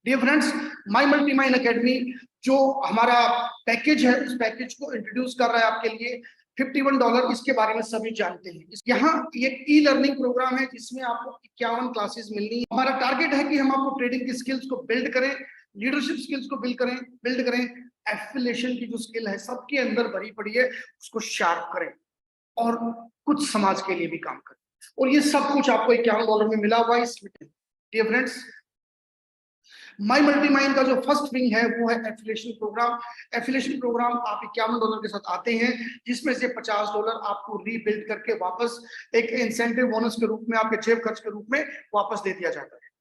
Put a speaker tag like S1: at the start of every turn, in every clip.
S1: Dear friends, my multi mine academy जो हमारा package है, उस पैकेज को इंट्रोड्यूस कर रहा है आपके लिए $51। इसके बारे में सभी जानते हैं। यहाँ एक ई लर्निंग प्रोग्राम है जिसमें आपको 51 क्लासेस मिलनी है। हमारा टारगेट है कि हम आपको ट्रेडिंग की स्किल्स को बिल्ड करें, लीडरशिप स्किल्स को बिल्ड करें, एफिलिएशन की जो स्किल है सबके अंदर भरी पड़ी है, उसको शार्प करें और कुछ समाज के लिए भी काम करें। और ये सब कुछ आपको $51 में मिला हुआ है इसमें। Dear friends, my multi mine का जो फर्स्ट विंग है वो है एफिलिएशन प्रोग्राम। एफिलिएशन प्रोग्राम आप $51 के साथ आते हैं, जिसमें से $50 आपको रीबिल्ड करके वापस एक इंसेंटिव बोनस के रूप में, आपके जेब खर्च के रूप में वापस दे दिया जाता है।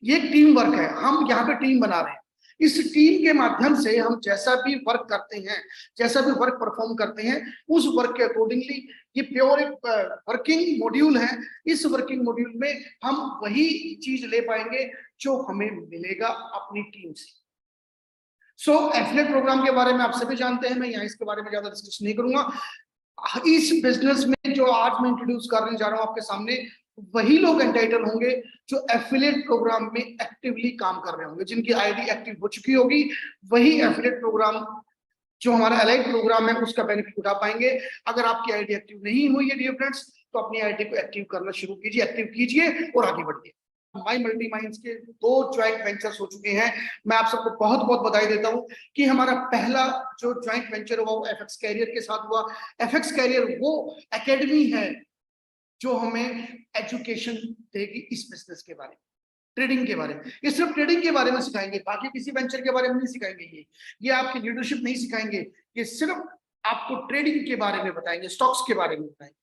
S1: ये टीम वर्क है, हम यहाँ पे टीम बना रहे हैं। इस टीम के माध्यम से हम जैसा भी वर्क करते हैं, जैसा भी वर्क परफॉर्म करते हैं, उस वर्क के अकॉर्डिंगली ये प्योर एक वर्किंग मॉड्यूल है। इस वर्किंग मॉड्यूल में हम वही चीज ले पाएंगे जो हमें मिलेगा अपनी टीम से। सो एफिलिएट प्रोग्राम के बारे में आप सभी जानते हैं, मैं यहाँ इसके बारे में ज्यादा डिस्कस नहीं करूंगा। इस बिजनेस में जो आज मैं इंट्रोड्यूस करने जा रहा हूँ आपके सामने, वही लोग एंटाइटल होंगे जो एफिलिएट प्रोग्राम में एक्टिवली काम कर रहे होंगे, जिनकी आईडी एक्टिव हो चुकी होगी, वही एफिलिएट प्रोग्राम जो हमारा अलाइड प्रोग्राम है उसका बेनिफिट उठा पाएंगे। अगर आपकी आईडी एक्टिव नहीं हुई है डियर फ्रेंड्स, तो अपनी आईडी को एक्टिव करना शुरू कीजिए, एक्टिव कीजिए और आगे बढ़िए। माई मल्टी माइंस के 2 ज्वाइंट वेंचर्स हो चुके हैं। मैं आप सबको बहुत बहुत बधाई देता हूं कि हमारा पहला जो ज्वाइंट वेंचर हुआ वो एफएक्स कैरियर के साथ हुआ। एफएक्स कैरियर वो एकेडमी है जो हमें एजुकेशन देगी इस बिजनेस के बारे में, ट्रेडिंग के बारे में। ये सिर्फ ट्रेडिंग के बारे में सिखाएंगे, बाकी किसी वेंचर के बारे में नहीं सिखाएंगे। ये आपकी लीडरशिप नहीं सिखाएंगे, ये सिर्फ आपको ट्रेडिंग के बारे में बताएंगे, स्टॉक्स के बारे में बताएंगे।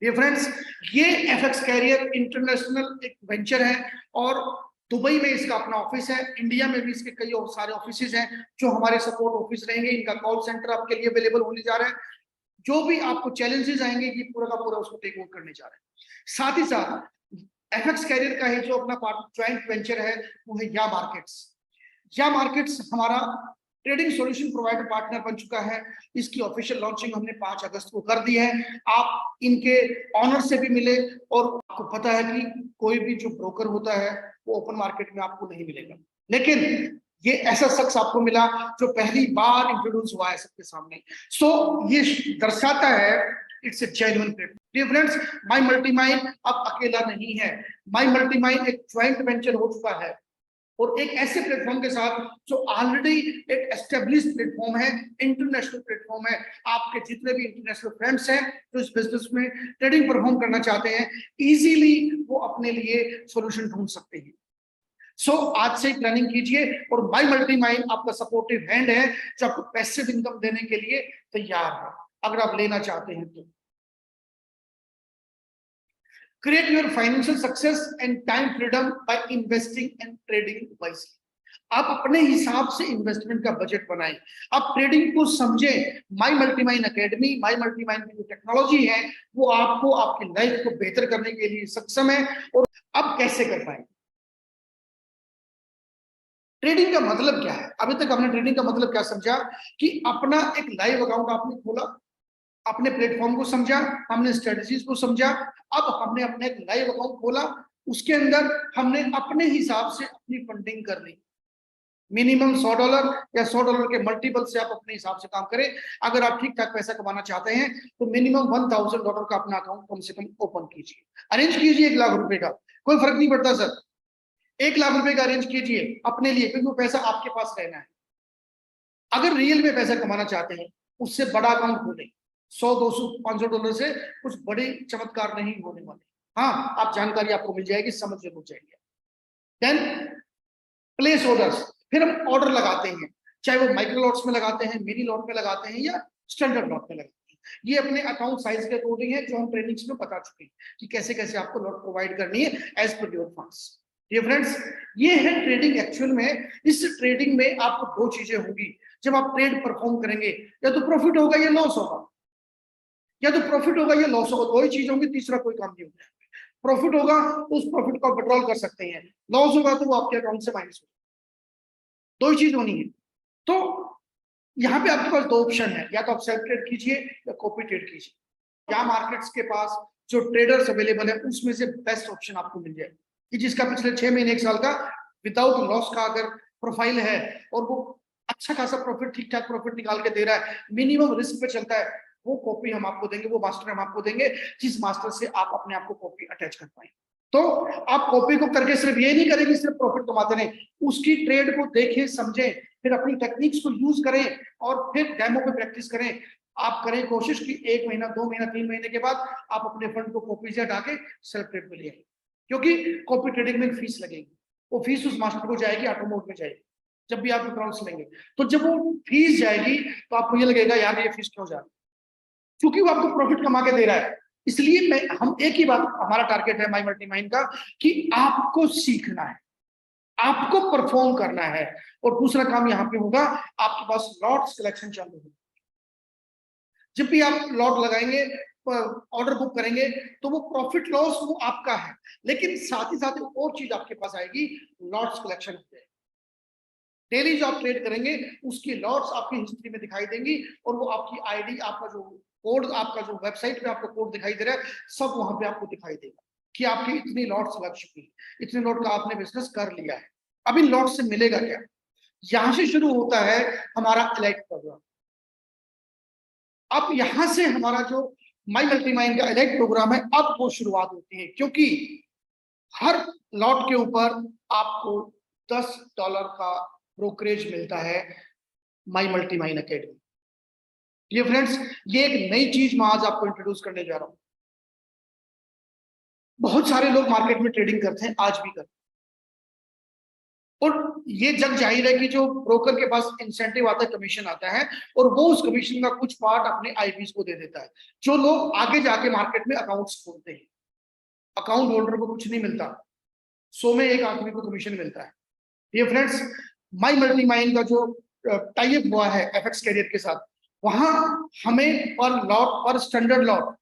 S1: ये फ्रेंड्स, ये एफएक्स कैरियर इंटरनेशनल एक वेंचर है और दुबई में इसका अपना ऑफिस है। इंडिया में भी इसके कई और सारे ऑफिस हैं जो हमारे सपोर्ट ऑफिस रहेंगे। इनका कॉल सेंटर आपके लिए अवेलेबल होने जा रहा है। जो भी आपको चैलेंजेस आएंगे ये पूरा का पूरा उसको टेक ओवर करने जा रहे हैं। साथ ही साथ एफएक्स कैरियर का है जो अपना ज्वाइंट वेंचर है वो है या मार्केट्स। या मार्केट्स हमारा ट्रेडिंग सॉल्यूशन प्रोवाइडर पार्टनर बन चुका है। इसकी ऑफिशियल लॉन्चिंग हमने 5 अगस्त को कर दी है। आप इनके ऑनर से भी मिले और आपको पता है कि कोई भी जो ब्रोकर होता है वो ओपन मार्केट में आपको नहीं मिलेगा, लेकिन ये ऐसा शख्स आपको मिला जो पहली बार इंट्रोड्यूस हुआ है सबके सामने। सो ये दर्शाता है it's a genuine platform. Dear friends, my multi mine अब अकेला नहीं है। माई मल्टी माइन एक ज्वाइंट वेंचर हो चुका है और एक ऐसे प्लेटफॉर्म के साथ जो ऑलरेडी एक एस्टेब्लिश्ड प्लेटफॉर्म है, इंटरनेशनल प्लेटफॉर्म है। आपके जितने भी इंटरनेशनल फ्रेंड्स हैं जो इस बिजनेस में ट्रेडिंग परफॉर्म करना चाहते हैं, इजीली वो अपने लिए सॉल्यूशन ढूंढ सकते हैं। सो आज से प्लानिंग कीजिए और माई मल्टी माइन आपका सपोर्टिव हैंड है जो आपको पैसिव इनकम देने के लिए तैयार है, अगर आप लेना चाहते हैं तो। Create your financial success and time freedom by investing and trading wisely. आप अपने हिसाब से इन्वेस्टमेंट का बजट बनाएं, आप ट्रेडिंग को समझें। माई मल्टी माइन अकेडमी, माई मल्टी माइन की जो टेक्नोलॉजी है वो आपको आपकी लाइफ को बेहतर करने के लिए सक्षम है। और अब कैसे कर पाएंगे? ट्रेडिंग का मतलब क्या है? अभी तक हमने ट्रेडिंग का मतलब क्या समझा कि अपना एक लाइव अकाउंट आपने खोला, अपने प्लेटफॉर्म को समझा, हमने स्ट्रेटजीज को समझा। अब हमने अपने एक लाइव अकाउंट खोला, उसके अंदर हमने अपने हिसाब से अपनी फंडिंग कर ली। मिनिमम $100 या $100 के मल्टीपल से आप अपने हिसाब से काम करें। अगर आप ठीक ठाक पैसा कमाना चाहते हैं तो मिनिमम $1000 का अपना अकाउंट कम से कम ओपन कीजिए, अरेंज कीजिए। 1 लाख रुपए का कोई फर्क नहीं पड़ता सर, 1 लाख रुपए का अरेंज कीजिए अपने लिए, क्योंकि वो पैसा आपके पास रहना है। अगर रियल में पैसा कमाना चाहते हैं उससे बड़ा अकाउंट खोलें। $100, $200, $500 से कुछ बड़े चमत्कार नहीं होने वाले। हाँ, आप जानकारी आपको मिल जाएगी, समझ जरूर जाएगी। देन प्लेस ऑर्डर्स, फिर हम ऑर्डर लगाते हैं, चाहे वो माइक्रो लॉट्स में लगाते हैं, मिनी लॉट में लगाते हैं या स्टैंडर्ड लॉट में लगाते हैं। ये अपने अकाउंट साइज के अकॉर्डिंग है जो हम ट्रेनिंग्स में बता चुके हैं कि कैसे कैसे आपको लॉट प्रोवाइड करनी है एज पर योर फंड्स। ये फ्रेंड्स, ये है ट्रेडिंग एक्चुअल में। इस ट्रेडिंग में आपको 2 चीजें होंगी जब आप ट्रेड परफॉर्म करेंगे, या तो प्रॉफिट होगा या लॉस होगा, या तो प्रॉफिट होगा या लॉस होगा। 2 ही चीज होंगी, तीसरा कोई काम नहीं होगा। प्रॉफिट होगा तो उस प्रॉफिट को विड्रॉल कर सकते हैं, लॉस होगा तो वो आपके अकाउंट से माइनस होगा। 2 ही चीज होनी है। तो यहाँ पे आपके पास 2 ऑप्शन है, या तो आप सेल्फ ट्रेड कीजिए या कॉपी ट्रेड कीजिए। या मार्केट्स के पास जो ट्रेडर्स अवेलेबल है उसमें से बेस्ट ऑप्शन आपको मिल जाएगा कि जिसका पिछले 6 महीने 1 साल का विदाउट लॉस का अगर प्रोफाइल है और वो अच्छा खासा प्रॉफिट, ठीक ठाक प्रॉफिट निकाल के दे रहा है, मिनिमम रिस्क पे चलता है, वो कॉपी हम आपको देंगे, वो मास्टर हम आपको देंगे, जिस मास्टर से आप अपने आप को कॉपी अटैच कर पाए। तो आप कॉपी को करके सिर्फ ये नहीं करेंगे सिर्फ प्रॉफिट कमाते रहें, उसकी ट्रेड को देखें, समझें, फिर अपनी टेक्निक्स को यूज करें और फिर डेमो पे प्रैक्टिस करें। आप करें कोशिश कि 1 महीना, 2 महीना, 3 महीने के बाद आप अपने फंड को कॉपी से हटा के सेल्फ ट्रेड में ले आए, क्योंकि कॉपी ट्रेडिंग में फीस लगेगी, वो फीस उस मास्टर को जाएगी, ऑटो मोड में जाएगी। जब भी आप विड्रॉल्स लेंगे तो जब वो फीस जाएगी तो आपको ये लगेगा यार ये फीस क्यों जा रही है, क्योंकि वो आपको प्रॉफिट कमा के दे रहा है। इसलिए हम एक ही बात, हमारा टारगेट है माई मल्टी माइंड का कि आपको सीखना है, आपको परफॉर्म करना है। और दूसरा काम यहाँ पे होगा, आपके पास लॉट सिलेक्शन चालू होगा। जब भी आप लॉट लगाएंगे, ऑर्डर बुक करेंगे, तो वो प्रॉफिट लॉस वो आपका है, लेकिन साथ ही साथ एक और चीज आपके पास आएगी, लॉट्स कलेक्शन होते हैं। डेली जो आप ट्रेड करेंगे उसकी लॉट्स आपकी हिस्ट्री में दिखाई देंगी, और वो आपकी आईडी, आपका जो कोड, आपका जो वेबसाइट पे आपको कोड दिखाई दे रहा है, सब वहां पे आपको दिखाई देगा कि आपकी इतनी लॉट्स लग चुकी है, इतने लॉट का आपने बिजनेस कर लिया है। अब इन लॉट से मिलेगा क्या? यहां से शुरू होता है हमारा एलाइट प्रोग्राम। अब यहां से हमारा जो माई मल्टी माइंड का एलाइट प्रोग्राम है, अब वो शुरुआत होती है, क्योंकि हर लॉट के ऊपर आपको $10 का ब्रोकरेज मिलता है माई मल्टी माइन अकेडमी। ये फ्रेंड्स, ये एक नई चीज मैं आज आपको इंट्रोड्यूस करने जा रहा हूं। बहुत सारे लोग मार्केट में ट्रेडिंग करते हैं, आज भी करते हैं, और ये जग जाहिर है कि जो ब्रोकर के पास इंसेंटिव आता है, कमीशन आता है, और वो उस कमीशन का कुछ पार्ट अपने आईपीस को दे देता है। जो लोग आगे जाके मार्केट में अकाउंट्स खोलते हैं, अकाउंट होल्डर को कुछ नहीं मिलता, 100 में एक आदमी को कमीशन मिलता है। ये फ्रेंड्स, माई मल्टी माइंड का जो टाई अप हुआ है एफएक्स कैरियर के साथ, वहां हमें पर लॉट, पर स्टैंडर्ड लॉट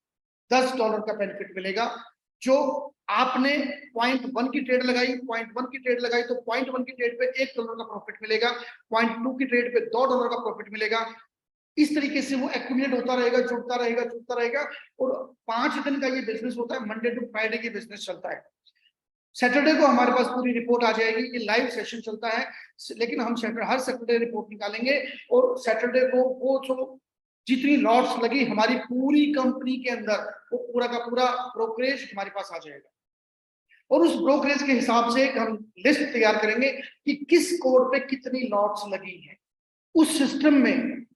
S1: $10 का बेनिफिट मिलेगा। जो आपने .1 की ट्रेड लगाई, .1 की ट्रेड लगाई, तो .1 की ट्रेड पे $1 का प्रॉफिट मिलेगा, .2 की ट्रेड पे $2 का प्रॉफिट मिलेगा। इस तरीके से वो एक्यूमुलेट होता रहेगा, जुड़ता रहेगा, जुड़ता रहेगा। और 5 दिन का ये बिजनेस होता है, मंडे टू फ्राइडे की बिजनेस चलता है। सैटरडे को हमारे पास पूरी रिपोर्ट आ जाएगी, ये लाइव सेशन चलता है, लेकिन हम हर सैटरडे रिपोर्ट निकालेंगे, और सैटरडे को वो जो जितनी लॉट्स लगी हमारी पूरी कंपनी के अंदर, वो पूरा का पूरा ब्रोकरेज हमारे पास आ जाएगा, और उस ब्रोकरेज के हिसाब से हम लिस्ट तैयार करेंगे कि किस कोड पे कितनी लॉट्स लगी हैं। उस सिस्टम में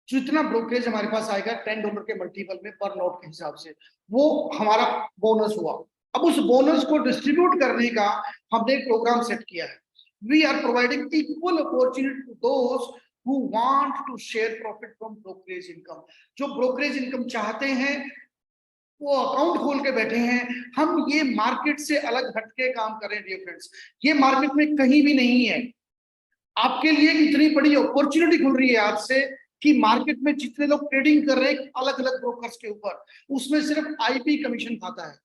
S1: जितना ब्रोकरेज हमारे पास आएगा $10 के मल्टीपल में पर लॉट के हिसाब से, वो हमारा बोनस हुआ। अब उस बोनस को डिस्ट्रीब्यूट करने का हमने एक प्रोग्राम सेट किया है। We are providing equal opportunity to those who want to share profit from brokerage income. जो ब्रोकरेज इनकम चाहते हैं, वो अकाउंट खोल के बैठे हैं। हम ये मार्केट से अलग हटके काम करें डियर फ्रेंड्स, ये मार्केट में कहीं भी नहीं है। आपके लिए इतनी बड़ी अपॉर्चुनिटी खुल रही है आज से कि मार्केट में जितने लोग ट्रेडिंग कर रहे हैं अलग अलग ब्रोकर्स के ऊपर, उसमें सिर्फ आईपी कमीशन खाता है,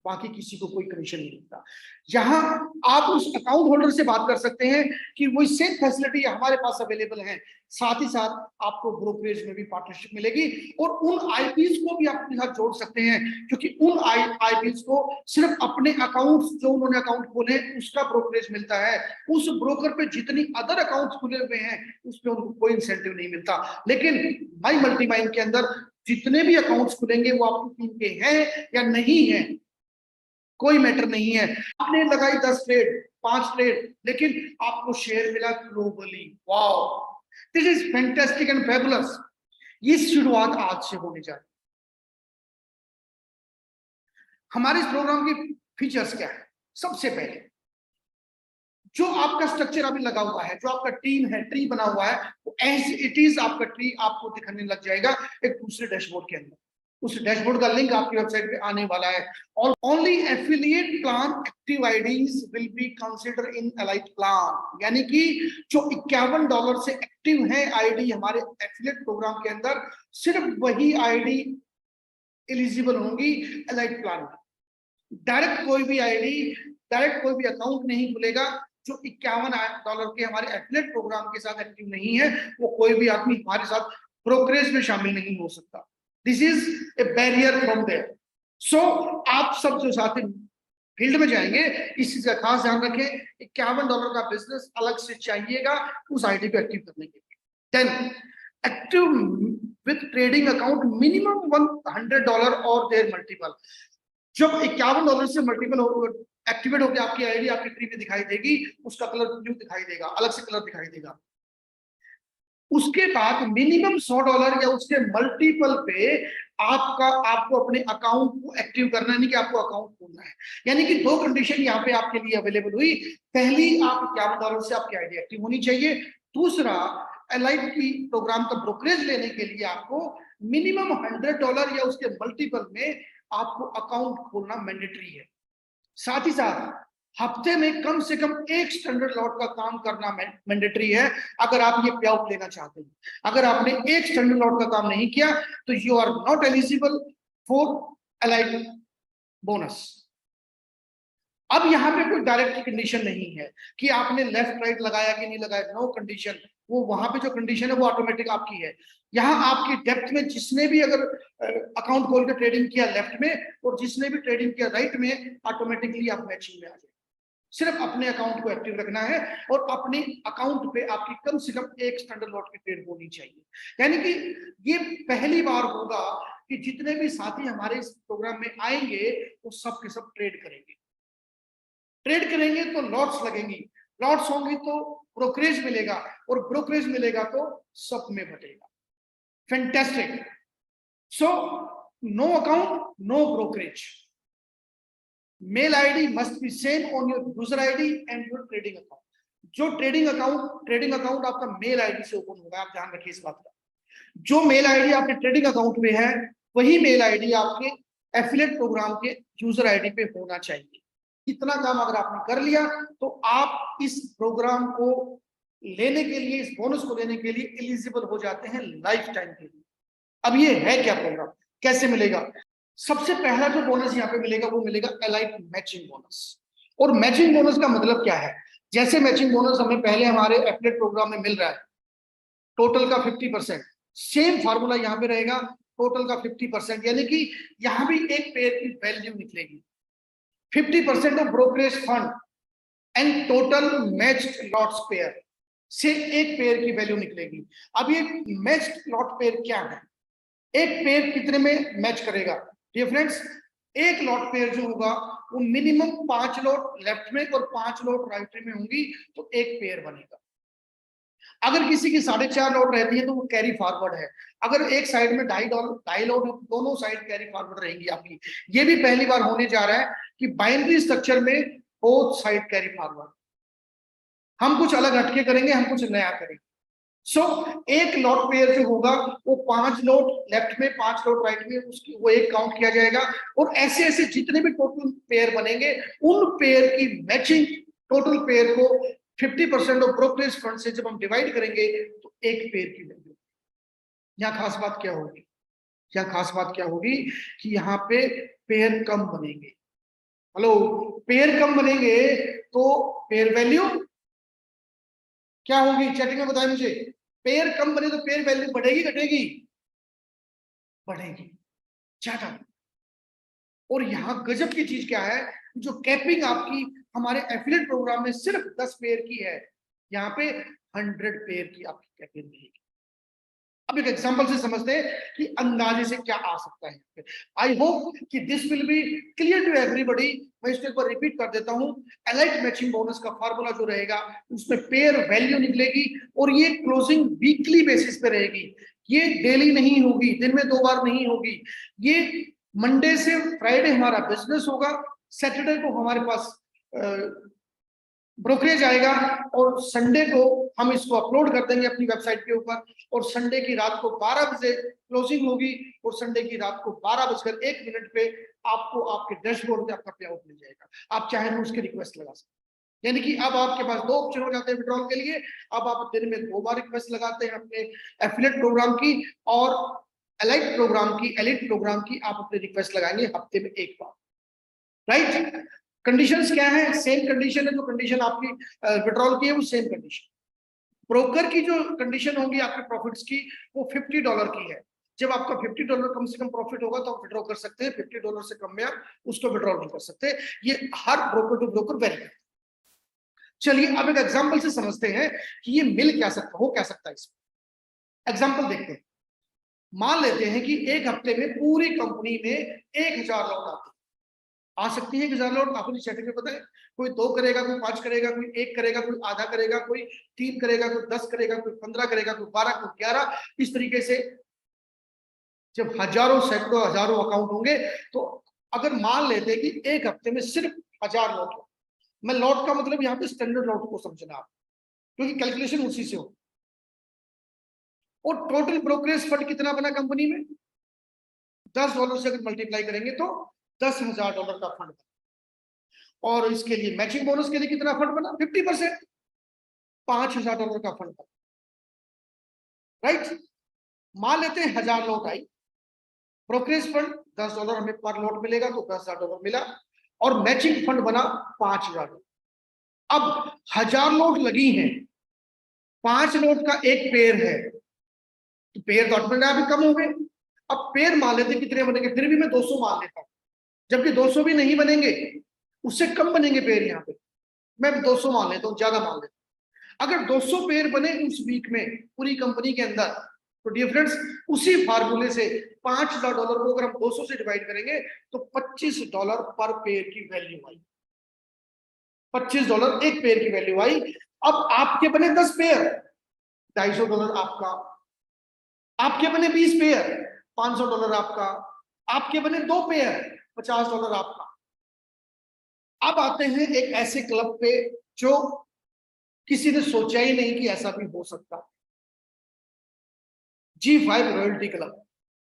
S1: बाकी किसी को कोई कमीशन नहीं मिलता। यहाँ आप उस अकाउंट होल्डर से बात कर सकते हैं कि वो सेम फैसिलिटी हमारे पास अवेलेबल है, साथ ही साथ आपको ब्रोकरेज में भी पार्टनरशिप मिलेगी, और उन आईपीज को भी आप अपने साथ जोड़ सकते हैं, क्योंकि उन आईपीज को सिर्फ अपने अकाउंट्स जो उन्होंने अकाउंट खोले उसका ब्रोकरेज मिलता है। उस ब्रोकर पे जितनी अदर अकाउंट्स खुले हुए हैं उस पर उनको कोई इंसेंटिव नहीं मिलता। लेकिन माई मल्टी माइंड के अंदर जितने भी अकाउंट्स खुलेंगे वो आपकी टीम के हैं या नहीं है, कोई मैटर नहीं है। आपने लगाई 10 ट्रेड, 5 ट्रेड, लेकिन आपको शेयर मिला globally, wow, this is fantastic and fabulous. ये शुरुआत आज से होने जा रही है। हमारे इस प्रोग्राम की फीचर्स क्या है? सबसे पहले जो आपका स्ट्रक्चर अभी लगा हुआ है, जो आपका टीम है, ट्री बना हुआ है, वो एज इट इज आपका ट्री आपको दिखने लग जाएगा एक दूसरे डैशबोर्ड के अंदर। उस डैशबोर्ड का लिंक आपकी वेबसाइट पे आने वाला है। और only affiliate plan active IDs will be consider in elite plan, यानी कि जो $51 से एक्टिव है आईडी हमारे एफिलिएट प्रोग्राम के अंदर, सिर्फ वही आईडी एलिजिबल होंगी एलाइट प्लान में। डायरेक्ट कोई भी आईडी, डायरेक्ट कोई भी अकाउंट नहीं खुलेगा जो $51 के हमारे एफिलिएट प्रोग्राम के साथ एक्टिव नहीं है, वो कोई भी आदमी हमारे साथ ब्रोकरेज में शामिल नहीं हो सकता। This is a barrier from there. So आप सब जो साथी फील्ड में जाएंगे, इस चीज का खास ध्यान रखें, $51 का बिजनेस अलग से चाहिएगा उस आईडी को एक्टिव करने के लिए। Then active with trading account minimum $100 और देयर मल्टीपल। जब $51 से मल्टीपल एक्टिवेट होकर आपकी आईडी आपकी ट्री में दिखाई देगी, उसका कलर ब्लू दिखाई देगा, अलग से कलर दिखाई देगा। उसके बाद मिनिमम $100 या उसके मल्टीपल पे आपको अपने अकाउंट को एक्टिव करना, नहीं कि आपको अकाउंट खोलना है। यानी कि दो कंडीशन यहाँ पे आपके लिए अवेलेबल हुई। पहली, आप $51 से आपकी आईडी एक्टिव होनी चाहिए। दूसरा, एलाइट की प्रोग्राम का ब्रोकरेज लेने के लिए आपको मिनिमम $100 या उसके मल्टीपल में आपको अकाउंट खोलना मैंडेटरी है। साथ ही साथ हफ्ते में कम से कम एक स्टैंडर्ड लॉट का काम करना मैंडेटरी है अगर आप ये पे आउट लेना चाहते हैं। अगर आपने एक स्टैंडर्ड लॉट का काम नहीं किया तो you are not eligible for elite bonus. अब यहाँ पे कोई डायरेक्ट कंडीशन नहीं है कि आपने लेफ्ट राइट लगाया कि नहीं लगाया, नो कंडीशन। वो वहां पे जो कंडीशन है वो ऑटोमेटिक आपकी है। यहाँ आपकी डेप्थ में जिसने भी अगर अकाउंट खोल के ट्रेडिंग किया लेफ्ट में और जिसने भी ट्रेडिंग किया राइट में, ऑटोमेटिकली आप मैचिंग में आ जाए। सिर्फ अपने अकाउंट को एक्टिव रखना है और अपने अकाउंट पे आपकी कम से कम एक स्टैंडर्ड लॉट की ट्रेड होनी चाहिए। यानी कि ये पहली बार होगा कि जितने भी साथी हमारे इस प्रोग्राम में आएंगे वो सब के सब ट्रेड करेंगे। ट्रेड करेंगे तो लॉट्स लगेंगी, लॉट्स होंगी तो ब्रोकरेज मिलेगा और ब्रोकरेज मिलेगा तो सब में बटेगा। Fantastic. So no account, no brokerage. Mail ID must be same on your user ID and your trading account. जो ट्रेडिंग अकाउंट आपका मेल आईडी से ओपन होगा, आप ध्यान रखिए इस बात का। जो मेल आईडी आपके ट्रेडिंग अकाउंट में है वही मेल आईडी आपके एफिलिएट प्रोग्राम के यूजर आईडी पे होना चाहिए। इतना काम अगर आपने कर लिया तो आप इस प्रोग्राम को लेने के लिए, इस बोनस को लेने के लिए एलिजिबल हो जाते हैं लाइफ टाइम के लिए। अब ये है क्या प्रोग्राम, कैसे मिलेगा? सबसे पहला जो बोनस यहाँ पे मिलेगा वो मिलेगा एलाइट मैचिंग बोनस। और मैचिंग बोनस का मतलब क्या है? जैसे मैचिंग बोनस हमें पहले हमारे एफिलिएट प्रोग्राम में मिल रहा है टोटल का 50%, सेम फार्मूला यहाँ पे रहेगा टोटल का 50%। यानी कि यहाँ भी एक पेयर की वैल्यू निकलेगी। 50% of brokerage fund and total matched lots pair से एक पेयर की वैल्यू निकलेगी। अब ये मैच्ड लॉट पेयर क्या है? एक पेयर कितने में मैच करेगा? डियर फ्रेंड्स, एक लॉट पेयर जो होगा वो मिनिमम 5 लॉट लेफ्ट में और 5 लॉट राइट में होंगी तो एक पेयर बनेगा। अगर किसी की 4.5 लॉट रहती है तो वो कैरी फॉरवर्ड है। अगर एक साइड में 2.5 लॉट, दोनों साइड कैरी फॉरवर्ड रहेंगी आपकी। ये भी पहली बार होने जा रहा है कि बाइनरी स्ट्रक्चर में बोथ साइड कैरी फॉरवर्ड। हम कुछ अलग हटके करेंगे, हम कुछ नया करेंगे। सो एक लॉट पेयर जो होगा वो 5 लॉट लेफ्ट में 5 लॉट राइट में, उसकी वो एक काउंट किया जाएगा। और ऐसे ऐसे जितने भी टोटल पेयर बनेंगे उन पेयर की मैचिंग टोटल पेयर को 50% ऑफ ब्रोकरेज फंड से जब हम डिवाइड करेंगे तो एक पेयर की वैल्यू। यहाँ खास बात क्या होगी? यहाँ खास बात क्या होगी कि यहाँ पे पेयर कम बनेंगे। हेलो, पेयर कम बनेंगे तो पेयर वैल्यू क्या होगी? चैटिंग में बताएं मुझे। पेयर कम बने तो पेयर वैल्यू बढ़ेगी घटेगी? बढ़ेगी, ज्यादा। और यहाँ गजब की चीज क्या है, जो कैपिंग आपकी हमारे एफिलिएट प्रोग्राम में सिर्फ 10 पेयर की है, यहाँ पे 100 पेयर की आपकी कैपिंग रहेगी। अब एक एग्जांपल से समझते हैं कि अंदाजे से क्या आ सकता है। आई होप कि this will be clear to everybody. मैं इसको एक बार रिपीट कर देता हूं। एलाइट मैचिंग बोनस का फार्मूला जो रहेगा उसमें पेयर वैल्यू निकलेगी और ये क्लोजिंग वीकली बेसिस पे रहेगी। ये डेली नहीं होगी, दिन में 2 बार नहीं होगी। ये मंडे से फ्राइडे हमारा बिजनेस होगा, सैटरडे को हमारे पास ब्रोकरेज आएगा और संडे को हम इसको अपलोड कर देंगे अपनी वेबसाइट के ऊपर। और संडे की रात को 12 बजे क्लोजिंग होगी और संडे की रात को 12:01 पे आपको आपके डैशबोर्ड पे आपका पे आउट मिल जाएगा। आप चाहे तो उसकी रिक्वेस्ट लगा सकते हैं। यानी कि अब आपके पास 2 ऑप्शन हो जाते हैं विड्रॉल के लिए। अब आप दिन में 2 बार रिक्वेस्ट लगाते हैं अपने एफिलिएट प्रोग्राम की, और एलाइट प्रोग्राम की आप अपने रिक्वेस्ट लगाएंगे हफ्ते में 1 बार। राइट? कंडीशंस क्या है? सेम कंडीशन है जो कंडीशन आपकी विड्रॉल की है, वो सेम कंडीशन। ब्रोकर की जो कंडीशन होगी आपके प्रॉफिट्स की वो $50 की है, जब आपका $50 कम से कम प्रॉफिट होगा तो आप विड्रॉ कर सकते हैं, $50 से कम में आप उसको विड्रॉ नहीं कर सकते। ये हर ब्रोकर टू ब्रोकर वेरी करता है। चलिए अब एक एग्जांपल से समझते हैं कि ये मिल क्या सकता, हो क्या सकता है। इसमें एग्जांपल देखते हैं। मान लेते हैं कि एक हफ्ते में पूरी कंपनी में 1000 लौट आते हैं, आ सकती है 1000 लौट। आपको सेटिंग में पता है, कोई 2 करेगा, कोई 5 करेगा, कोई 1 करेगा, कोई आधा करेगा, कोई 3 करेगा, कोई 10 करेगा, कोई 15 करेगा, कोई 12, कोई 11। इस तरीके से जब हजारों सैकड़ों हजारों अकाउंट होंगे, तो अगर मान लेते हैं कि एक हफ्ते में सिर्फ 1000 लॉट हो, मैं लॉट का मतलब यहाँ पे स्टैंडर्ड लॉट को समझना आप, क्योंकि कैलकुलेशन उसी से हो। और टोटल ब्रोकरेज फंड कितना बना कंपनी में, $10 से अगर मल्टीप्लाई करेंगे तो $10,000 का फंड बना। और इसके लिए मैचिंग बोनस के लिए कितना फंड बना, 50%, $5,000 का फंड बना, राइट। मान लेते हैं 1000 लॉट आई, ब्रोकरेज फंड $10 हमें पर लॉट मिलेगा, तो $10,000 मिला, और मैचिंग फंड बना $5,000। अब 1000 लॉट लगी हैं, 5 लॉट का एक पेयर है, तो पेयर तो अपने आप ही कम हो गए। अब पेयर मान लेते कितने बनेंगे, फिर भी मैं 200 मान लेता हूं, जबकि 200 भी नहीं बनेंगे, उससे कम बनेंगे पेयर। यहाँ पे मैं 200 मान लेता हूँ, ज्यादा मान लेता हूँ। अगर 200 पेयर बने उस वीक में पूरी कंपनी के अंदर, तो डिफरेंस उसी फार्मूले से $5,000 को अगर हम 200 से डिवाइड करेंगे तो $25 पर पेयर की वैल्यू आई। $25 एक पेयर की वैल्यू आई। अब आपके बने 10 पेयर, $250 आपका, आपके बने 20 पेयर, $500 आपका, आपके बने 2 पेयर, $50 आपका। अब आते हैं एक ऐसे क्लब पे जो किसी ने सोचा ही नहीं कि ऐसा भी हो सकता। G5 royalty club,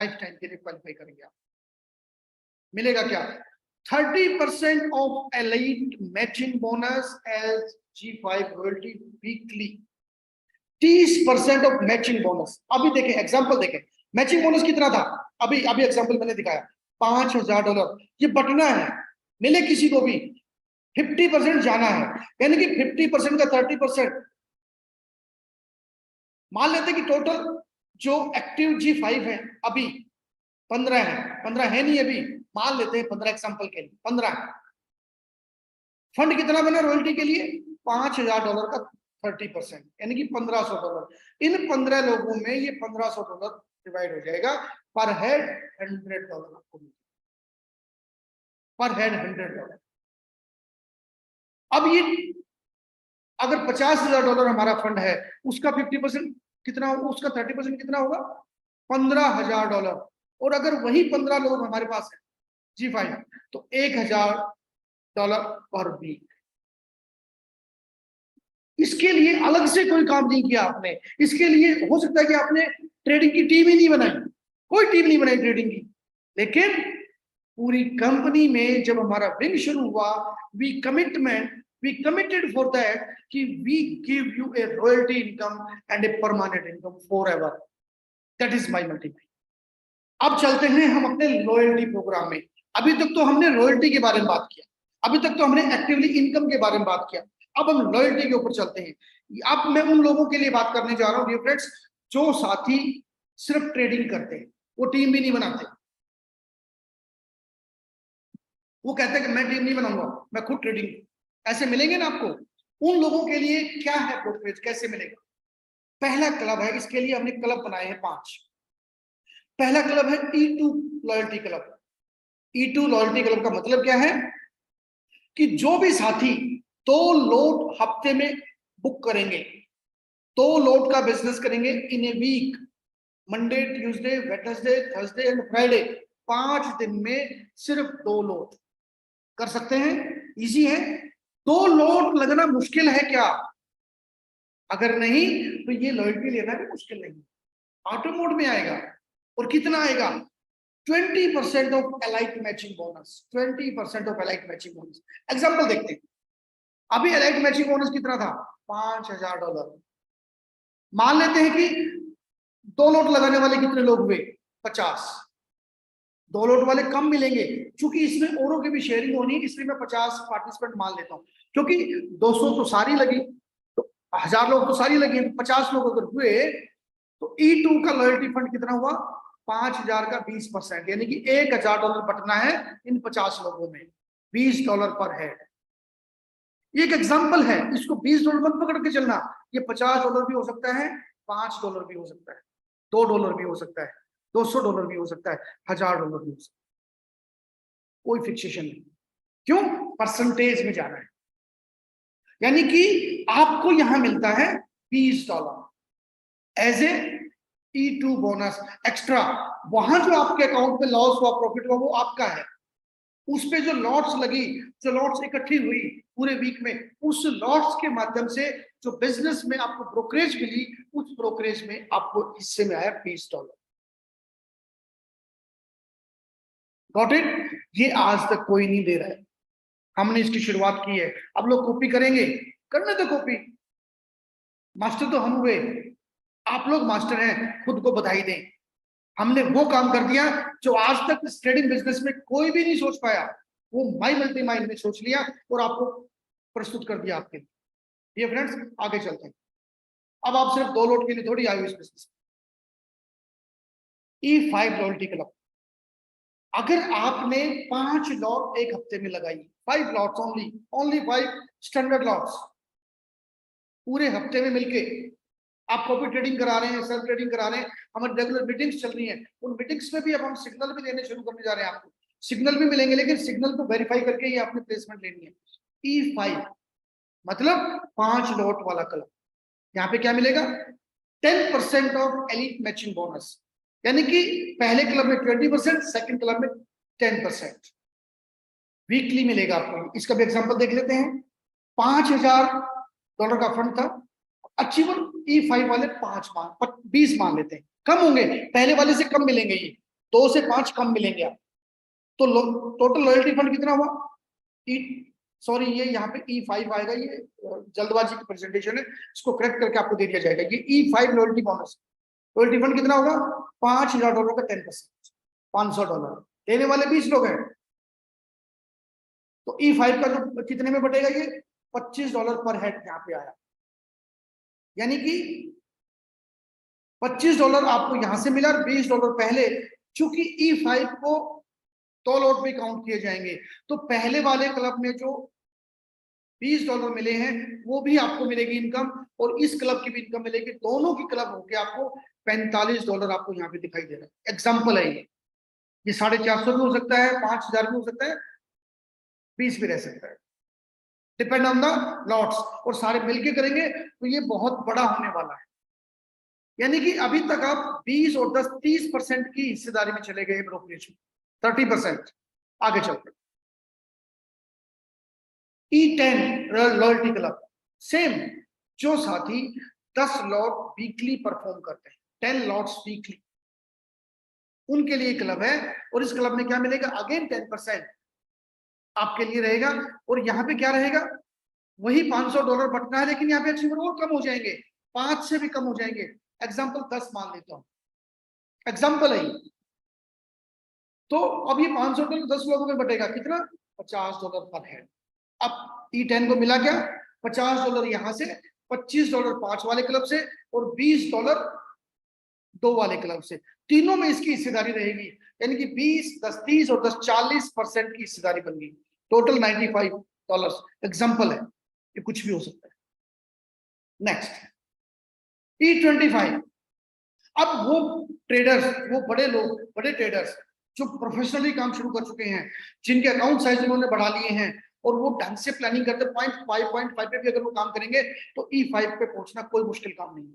S1: life time के लिए क्वालिफाई करेंगे आप। मिलेगा क्या, 30% of elite matching bonus as G5 royalty weekly, 30% of matching bonus. अभी देखें एग्जांपल देखें, मैचिंग बोनस कितना था, अभी अभी एग्जांपल मैंने दिखाया $5,000। ये बटना है, मिले किसी को भी 50% जाना है, यानी कि 50% का 30%। मान लेते कि टोटल जो एक्टिव G5 है अभी 15 है, 15 है नहीं अभी, मान लेते हैं 15 एग्जांपल के लिए 15 है। फंड कितना बना रॉयल्टी के लिए, $5,000 का 30%, यानी कि $1,500। इन 15 लोगों में ये $1,500 डिवाइड हो जाएगा, पर हेड $100 आपको मिलेगा, पर हेड $100। अब ये अगर $50,000 हमारा फंड है, उसका 50% कितना होगा, उसका 30% कितना होगा, $15,000। और अगर वही 15 लोग हमारे पास है G5, तो $1,000 पर वीक। इसके लिए अलग से कोई काम नहीं किया आपने। इसके लिए हो सकता है कि आपने ट्रेडिंग की टीम ही नहीं बनाई, कोई टीम नहीं बनाई ट्रेडिंग की, लेकिन पूरी कंपनी में जब हमारा विंग शुरू हुआ, we committed for that कि we give you a royalty income and a permanent income forever, that is my multiplier। अब चलते हैं हम अपने लॉयल्टी प्रोग्राम में। अभी तक तो हमने रॉयल्टी के बारे में बात किया, अभी तक तो हमने एक्टिवली इनकम के बारे में बात किया, अब हम लॉयल्टी के ऊपर चलते हैं। अब मैं उन लोगों के लिए बात करने जा रहा हूं डियर फ्रेंड्स, जो साथी सिर्फ ट्रेडिंग करते हैं, वो टीम भी नहीं बनाते। वो कहते हैं कि मैं टीम नहीं बनाऊंगा, मैं खुद ट्रेडिंग, ऐसे मिलेंगे ना आपको। उन लोगों के लिए क्या है ब्रोकरेज, कैसे मिलेगा। पहला क्लब है, इसके लिए हमने क्लब बनाए हैं 5। पहला क्लब है E2 loyalty club. E2 loyalty club का मतलब क्या है कि जो भी साथी 2 लोट हफ्ते में बुक करेंगे, 2 लोट का बिजनेस करेंगे in a week, Monday, Tuesday, Wednesday, Thursday and Friday, 5 दिन में सिर्फ 2 लोट कर सकते हैं। इजी है। 2 लोट लगना मुश्किल है क्या, अगर नहीं तो ये लॉयल्टी लेना भी मुश्किल नहीं, ऑटो मोड में आएगा। और कितना आएगा, 20% of elite matching bonus, 20% of elite matching bonus. Example देखते हैं, अभी एलाइट मैचिंग बोनस कितना था, $5,000। मान लेते हैं कि 2 लोट लगाने वाले कितने लोग हुए, 50। 2 लोट वाले कम मिलेंगे, क्योंकि इसमें औरों की भी शेयरिंग होनी है, इसलिए मैं 50 पार्टिसिपेंट मान लेता हूँ, क्योंकि 200 तो सारी लगी, तो 1000 लोग तो सारी लगी, 50 लोग अगर हुए तो E2 का लॉयल्टी फंड कितना हुआ, 5,000 का 20%, यानी कि $1,000 बटना है इन 50 लोगों में, $20 पर हेड। ये एक एग्जाम्पल है, इसको $20 मत पकड़ के चलना, ये $50 भी हो सकता है, $5 भी हो सकता है, $2 भी हो सकता है, $200 भी हो सकता है, $1,000 भी हो सकता है, कोई फिक्सेशन नहीं। क्यों? परसेंटेज में जाना है, यानी कि आपको यहां मिलता है $20 as a E2 bonus extra. वहां जो आपके अकाउंट में लॉस हुआ, प्रॉफिट हुआ, वो आपका है। उस पे जो लॉट्स लगी, जो लॉट्स इकट्ठी हुई पूरे वीक में, उस लॉट्स के माध्यम से जो बिजनेस में आपको ब्रोकरेज मिली, उस ब्रोकरेज में आपको हिस्से में आया $20। Got it? ये आज तक कोई नहीं दे रहा है, हमने इसकी शुरुआत की है। अब लोग कॉपी करेंगे, करने तो कॉपी, मास्टर तो हम हुए, आप लोग मास्टर हैं, खुद को बधाई दें। हमने वो काम कर दिया जो आज तक इस ट्रेडिंग बिजनेस में कोई भी नहीं सोच पाया, वो माई मल्टी माइंड ने सोच लिया और आपको प्रस्तुत कर दिया आपके लिए। ये फ्रेंड्स, आगे चलते हैं। अब आप सिर्फ 2 लोट के लिए थोड़ी आए हो इस बिजनेस। E5 लॉयल्टी क्लब, अगर आपने 5 लॉट एक हफ्ते में लगाई, 5 लॉट्स ओनली 5 स्टैंडर्ड लॉट्स पूरे हफ्ते में मिलके, आप कॉपी ट्रेडिंग करा रहे हैं, सेल्फ ट्रेडिंग करा रहे हैं, हमारी रेगुलर मीटिंग्स चल रही हैं, उन मीटिंग्स में भी अब हम सिग्नल भी देने शुरू करने जा रहे हैं। आपको सिग्नल भी मिलेंगे, लेकिन सिग्नल को वेरीफाई करके ही आपने प्लेसमेंट लेनी है। E5 मतलब 5 लॉट वाला क्लब। यहाँ पे क्या मिलेगा? 10% ऑफ एलिट मैचिंग बोनस, यानी कि पहले क्लब में 20%, सेकंड क्लब में 10% वीकली मिलेगा आपको। इसका भी एग्जांपल देख लेते हैं। $5,000 का फंड था, अचीवर E5 वाले 20 मान लेते हैं, कम होंगे, पहले वाले से कम मिलेंगे, ये 2 से 5 कम मिलेंगे आप। तो टोटल लॉयल्टी फंड कितना हुआ? सॉरी, ये यहाँ पे E5 आएगा, ये जल्दबाजी की प्रेजेंटेशन है, इसको करेक्ट करके आपको दे दिया जाएगा। ये E5 loyalty bonus, loyalty fund कितना होगा? $5,000 का 10%, $500। देने वाले 20 लोग हैं, तो E5 का जो कितने में बटेगा? ये $25 पर हेड यहाँ पे आया, यानी कि $25 आपको यहां से मिला, $20 पहले। चूंकि E5 को 2 लॉट में काउंट किए जाएंगे, तो पहले वाले क्लब में जो $20 मिले हैं वो भी आपको मिलेगी इनकम, और इस क्लब की भी इनकम मिलेगी, दोनों की क्लब होके आपको $45 आपको यहाँ पे दिखाई दे रहा है। एग्जाम्पल है ये 450 भी हो सकता है, 5,000 भी हो सकता है, 20 भी रह सकता है, डिपेंड ऑन द लॉट्स, और सारे मिलके करेंगे तो ये बहुत बड़ा होने वाला है। यानी कि अभी तक आप 20 और 10 30% की हिस्सेदारी में चले गए ब्रोकरेज में, 30%। आगे चलते E10 लॉयल्टी क्लब, सेम, जो साथी 10 लॉट वीकली परफॉर्म करते हैं, 10 लॉट्स वीकली, उनके लिए क्लब है। और इस क्लब में क्या मिलेगा? अगेन 10% आपके लिए रहेगा, और यहाँ पे क्या रहेगा? वही $500 बटना है, लेकिन यहाँ पे अचीवर और कम हो जाएंगे, 5 से भी कम हो जाएंगे। एग्जाम्पल 10 मान लेता हूं, एग्जाम्पल है। तो अब ये $500 10 लोगों में बटेगा, कितना? $50 पर हेड। अब E10 को मिला क्या? $50 यहां से, $25 5 वाले क्लब से, और $20 2 वाले क्लब से, तीनों में इसकी हिस्सेदारी रहेगी, यानी कि 20, 10, 30 और 10 40% की हिस्सेदारी बन गई, टोटल $95। एग्जाम्पल है, ये कुछ भी हो सकता है। नेक्स्ट E25, अब वो ट्रेडर्स, वो बड़े लोग, बड़े ट्रेडर्स जो प्रोफेशनली काम शुरू कर चुके हैं, जिनके अकाउंट साइज उन्होंने बढ़ा लिए हैं, और वो ढंग से प्लानिंग करते, 0.5 पे भी अगर वो काम करेंगे तो E5 पे पहुंचना कोई मुश्किल काम नहीं है।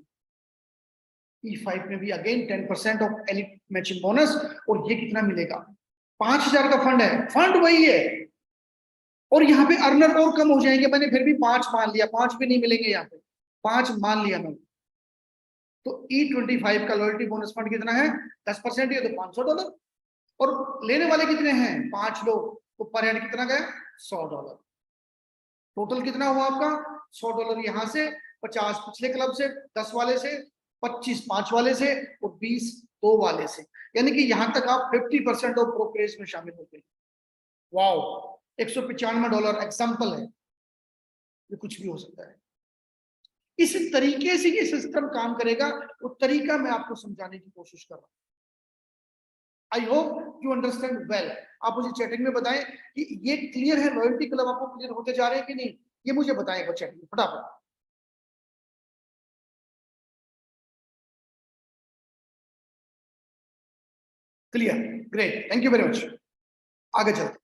S1: E5 में भी again 10% of elite matching bonus, और ये कितना मिलेगा? 5,000 का फंड है, फंड वही है, और यहाँ पे अर्नर और कम हो जाएंगे। मैंने फिर भी 5 मान लिया, 5 भी नहीं मिलेंगे यहाँ पे, 5 मान लिया मैंने। तो E25 का लॉयल्टी बोनस फंड कितना है? 10%, ये तो $500, और लेने वाले कितने हैं? 5 लोग, तो पर हेड कितना गया? $100। टोटल कितना हुआ आपका? $100 यहां से, 50 पिछले क्लब से, 10 वाले से, 25 5 वाले से, और 20 2 वाले से, यानी कि यहां तक आप 50% ऑफ ब्रोकरेज में शामिल हो गए। वाओ, $195 एग्जाम्पल है, ये कुछ भी हो सकता है। इस तरीके से ये सिस्टम काम करेगा, वो तरीका मैं आपको समझाने की कोशिश कर रहा हूं। I hope you understand well. आप मुझे चैटिंग में बताएं कि ये क्लियर है, लॉयल्टी क्लब आपको क्लियर होते जा रहे हैं कि नहीं, ये मुझे बताएं चैटिंग में फटाफट। Clear, great, thank you very much. आगे चलते,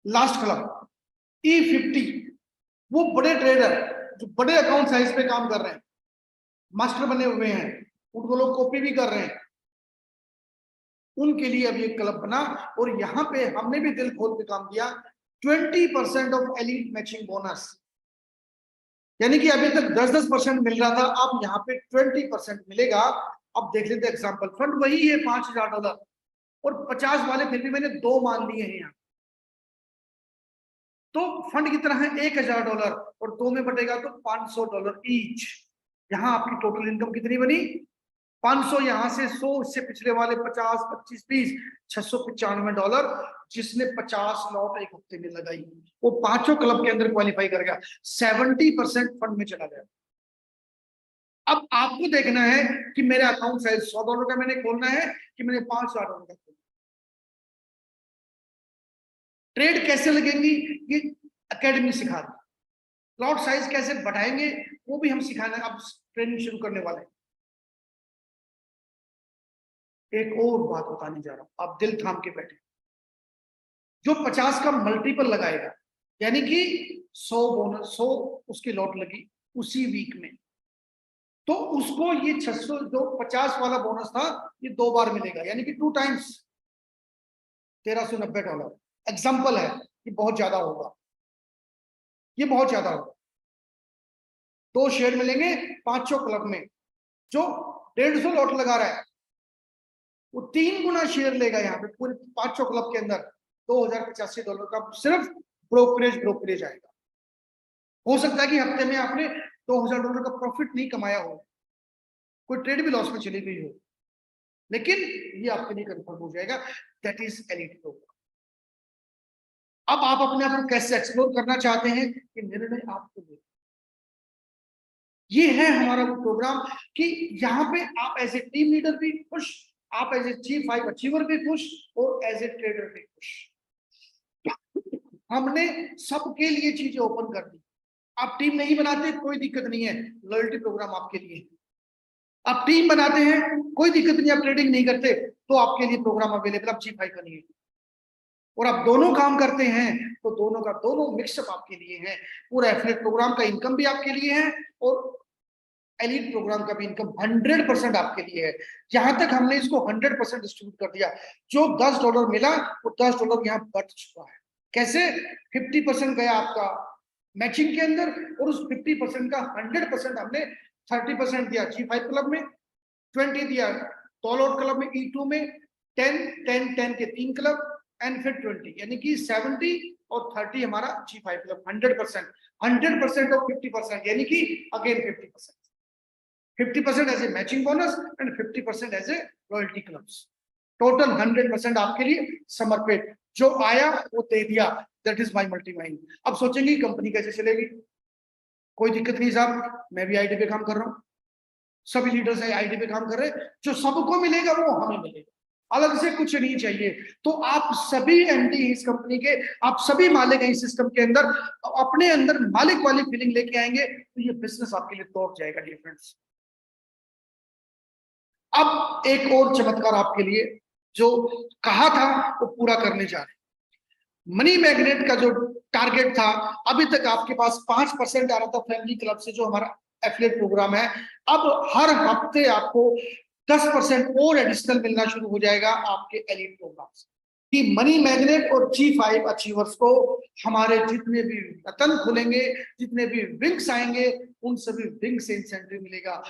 S1: लास्ट क्लब E50। वो बड़े ट्रेडर जो बड़े अकाउंट साइज पे काम कर रहे हैं, मास्टर बने हुए हैं, उनको लोग कॉपी भी कर रहे हैं, उनके लिए अभी एक क्लब बना और यहाँ पे हमने भी दिल खोल के काम किया। 20% ऑफ एलीट मैचिंग बोनस, यानी कि अभी तक 10-10% मिल रहा था, अब यहाँ पे 20% मिलेगा। अब देख लेते एग्जांपल, फंड वही है $5000 और 50 वाले फिर भी मैंने 2 मान लिए हैं यहाँ, तो फंड कितना है $1000 और 2 में बटेगा तो $500 ईच। यहाँ आपकी टोटल इनकम कितनी बनी 500, यहां से 100, इससे पिछले वाले 50, 25, 20, $695। जिसने 50 लॉट एक हफ्ते में लगाई वो पांचों क्लब के अंदर क्वालिफाई कर गया, 70% फंड में चला गया। अब आपको देखना है कि मेरा अकाउंट साइज $100 का मैंने खोलना है कि मैंने $5000 का खोलना। ट्रेड कैसे लगेंगी ये एकेडमी सिखा रही, लॉट साइज कैसे बढ़ाएंगे वो भी हम सिखाना, अब ट्रेनिंग शुरू करने वाले हैं। एक और बात बताने जा रहा हूं, आप दिल थाम के बैठे। जो 50 का मल्टीपल लगाएगा, यानी कि 100 बोनस, 100 उसकी लॉट लगी उसी वीक में, तो उसको ये 600 जो 50 वाला बोनस था ये 2 बार मिलेगा, यानी कि 2 टाइम्स $1390। एग्जाम्पल है, ये बहुत ज्यादा होगा, ये बहुत ज्यादा होगा। 2 शेयर मिलेंगे 500 क्लब में, जो 150 लॉट लगा रहा है वो 3 गुना शेयर लेगा यहाँ पे पूरे 500 क्लब के अंदर। $2085 का सिर्फ ब्रोकरेज आएगा। हो सकता है कि हफ्ते में आपने $2000 का प्रॉफिट नहीं कमाया हो, कोई ट्रेड भी लॉस में चली गई हो, लेकिन ये आपके लिए कंफर्म हो जाएगा। That is elite programme. अब आप अपने आप को कैसे एक्सप्लोर करना चाहते हैं कि निर्णय आपको ले, ये है हमारा वो प्रोग्राम कि यहाँ पे आप एज ए टीम लीडर भी खुश, आप एज ए चीफ 5 अचीवर भी खुश और एज ए ट्रेडर भी खुश। हमने सबके लिए चीजें ओपन कर दी। आप टीम नहीं बनाते कोई दिक्कत नहीं है, लॉयल्टी प्रोग्राम आपके लिए। आप टीम बनाते हैं कोई दिक्कत नहीं, आप ट्रेडिंग नहीं करते तो आपके लिए प्रोग्राम अवेलेबल, आप चीफ 5 बनिए। और आप दोनों काम करते हैं तो दोनों का दोनों मिक्सअप आपके लिए है। पूरा एफिलिएट प्रोग्राम का इनकम भी आपके लिए है और एलीट प्रोग्राम का भी इनकम 100% आपके लिए है। यहां तक हमने इसको 100% डिस्ट्रीब्यूट कर दिया। जो $10 मिला वो $10 यहाँ बच चुका है। कैसे? 50% गया आपका मैचिंग के अंदर और उस 50% का 100% हमने 30% दिया G5 क्लब में, 20 दिया टॉल क्लब में, E2 में 10 के 3 क्लब एंड फिर 20, यानी कि 70 और 30 हमारा G5 क्लब। 100% ऑफ 50%, यानी कि again 50% as a matching bonus and 50% as a royalty clubs. Total 100% आपके लिए समर्पित। जो आया वो दे दिया, that is my multi mind. अब सोचेंगे कंपनी कैसे चलेगी, कोई दिक्कत नहीं साहब, मैं भी आईटी पे काम कर रहा हूँ, सभी लीडर्स आईटी पे काम कर रहे हैं, जो सबको मिलेगा वो हमें मिलेगा, अलग से कुछ नहीं चाहिए। तो आप सभी एमडी इस कंपनी के, आप सभी मालिक हैं इस सिस्टम के अंदर, अपने अंदर मालिक वाली फीलिंग लेके आएंगे तो ये बिजनेस आपके लिए तोड़ जाएगा डियर फ्रेंड्स। अब एक और चमत्कार आपके लिए, जो कहा था वो पूरा करने जा रहे। मनी मैग्नेट का जो टारगेट था, अभी तक आपके पास 5% आ रहा था फैमिली क्लब से, जो हमारा एफिलिएट प्रोग्राम है। अब हर हफ्ते आपको 10% और एडिशनल मिलना शुरू हो जाएगा आपके एलीट प्रोग्राम से। कि मनी मैग्नेट और G5 अचीवर्स को हमारे जितने भी रतन खुलेंगे, जितने भी विंग्स आएंगे, उन सभी विंग से इंसेंटिव मिलेगा।